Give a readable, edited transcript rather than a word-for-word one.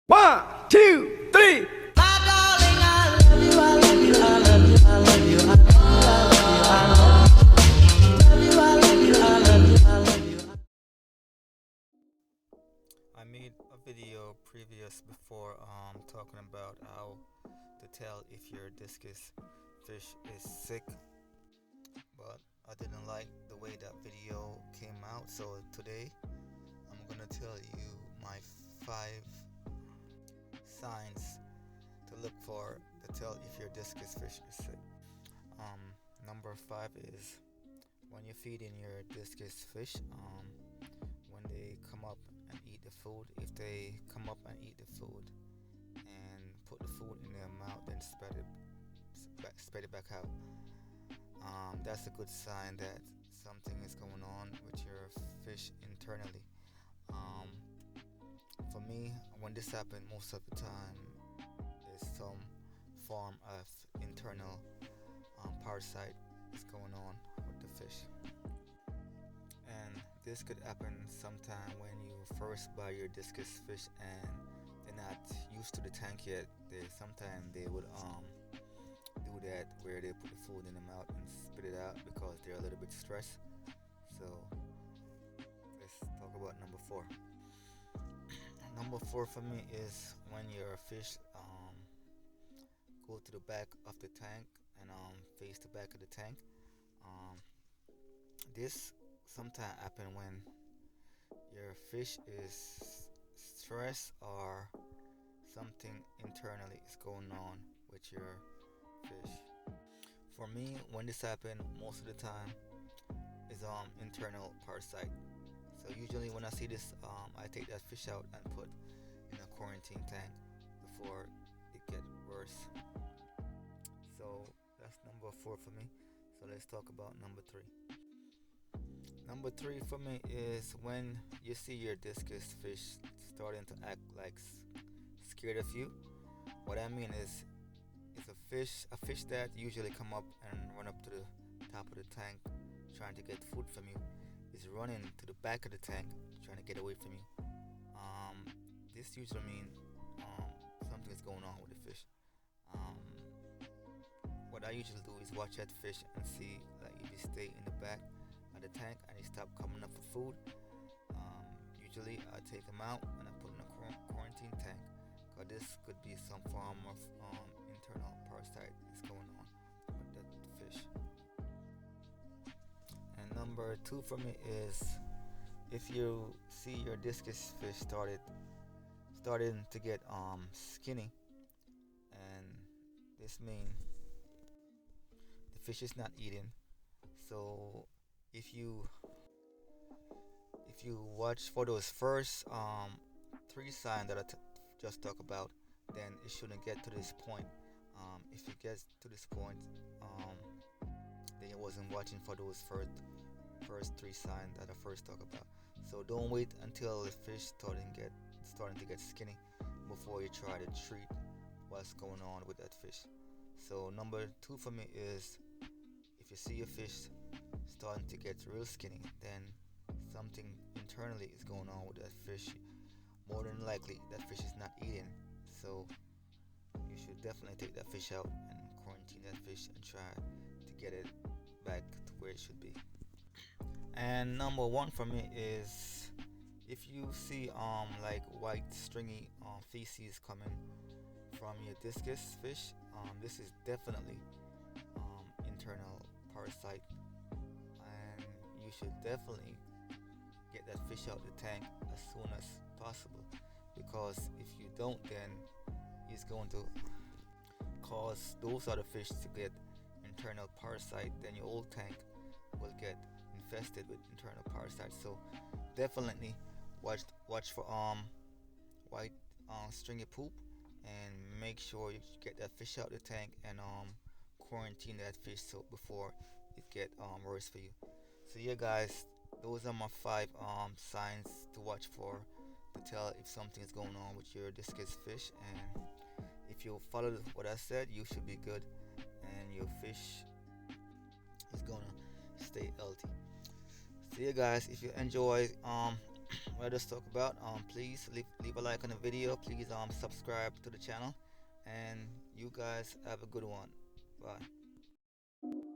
One, two, three. I made a video previous before talking about how to tell if your discus fish is sick, but I didn't like the way that video came out, so today I'm gonna tell you my 5 signs to look for to tell if your discus fish is sick. Um, Number 5 is when you're feeding your discus fish, when they come up and eat the food. If they come up and eat the food and put the food in their mouth, then spit it back out. That's a good sign that something is going on with your fish internally. Um, for me, when this happens, most of the time, there's some form of internal parasite is going on with the fish. And this could happen sometime when you first buy your discus fish and they're not used to the tank yet. Sometimes they would do that where they put the food in the mouth and spit it out because they're a little bit stressed. So let's talk about number 4. Number 4 for me is when your fish go to the back of the tank and face the back of the tank. Um, this sometimes happen when your fish is stressed or something internally is going on with your fish. For me, when this happen, most of the time is internal parasite. So usually when I see this, I take that fish out and put in a quarantine tank before it get worse. So that's number 4 for me. So let's talk about number 3. Number 3 for me is when you see your discus fish starting to act like scared of you. What I mean is, it's a fish that usually come up and run up to the top of the tank trying to get food from you, is running to the back of the tank trying to get away from you. This usually means something is going on with the fish. Um, what I usually do is watch that fish and see, like, if he stay in the back of the tank and he stop coming up for food. Usually I take him out and I put him in a quarantine tank, because this could be some form of internal parasite is going on with that fish. And number 2 for me is if you see your discus fish starting to get skinny, and this means the fish is not eating. So if you watch for those first 3 signs that I just talked about, then it shouldn't get to this point. If it gets to this point, then you wasn't watching for those first 3 signs that I first talked about. So don't wait until the fish starting to get skinny before you try to treat what's going on with that fish. So number 2 for me is if you see your fish starting to get real skinny, then something internally is going on with that fish. More than likely, that fish is not eating. So you should definitely take that fish out and quarantine that fish and try to get it back to where it should be. And number 1 for me is if you see like white stringy feces coming from your discus fish, this is definitely internal parasite, and you should definitely get that fish out the tank as soon as possible, because if you don't, then it's going to cause those other fish to get internal parasite. Then your old tank will get infested with internal parasites. So definitely watch for white stringy poop, and make sure you get that fish out the tank and quarantine that fish so before it get worse for you. So yeah, guys, those are my 5 signs to watch for to tell if something is going on with your discus fish. And if you follow what I said, you should be good, and your fish is gonna stay healthy. So yeah, guys, if you enjoy what I just talk about. Please leave a like on the video. Please subscribe to the channel, and you guys have a good one. Bye.